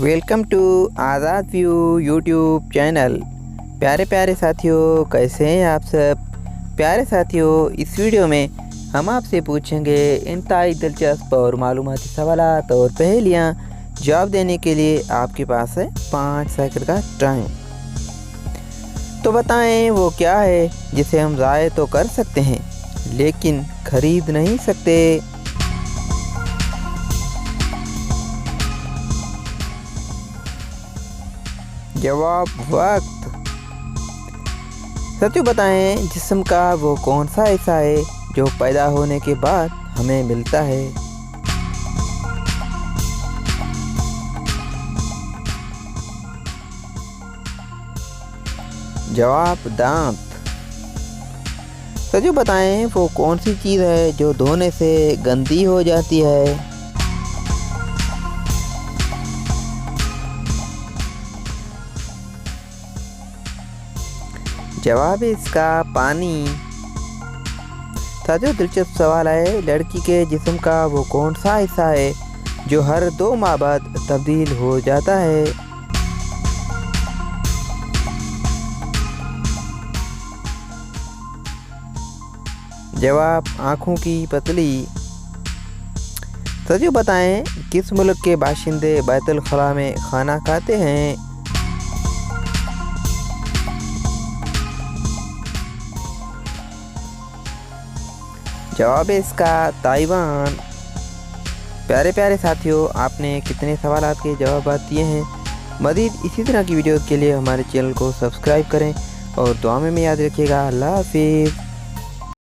Welcome to Azad view YouTube channel. प्यारे प्यारे साथियों, कैसे हैं आप सब। प्यारे साथियों, इस वीडियो में हम आपसे पूछेंगे इंतहाई दिलचस्प और मालूमाती सवालात और पहेलियाँ। जवाब देने के लिए आपके पास है 5 सेकंड का टाइम। तो बताएं वो क्या है जिसे हम ज़ाय तो कर सकते हैं लेकिन खरीद नहीं सकते। जवाब वक्त। सच बताएं, जिस्म का वो कौन सा हिस्सा है जो पैदा होने के बाद हमें मिलता है। जवाब दांत। सच बताएं, वो कौन सी चीज़ है जो धोने से गंदी हो जाती है। जवाब है इसका पानी। साथियों, दिलचस्प सवाल है, लड़की के जिस्म का वो कौन सा हिस्सा है जो हर 2 माह बाद तब्दील हो जाता है। जवाब आँखों की पतली। सच बताएं, किस मुल्क के बाशिंदे बैतुल खला में खाना खाते हैं। जवाब है इसका ताइवान। प्यारे प्यारे साथियों, आपने कितने सवालात के जवाब दिए हैं। मज़ीद इसी तरह की वीडियोज़ के लिए हमारे चैनल को सब्सक्राइब करें और दुआ में याद रखिएगा। अल्लाह हाफिज़।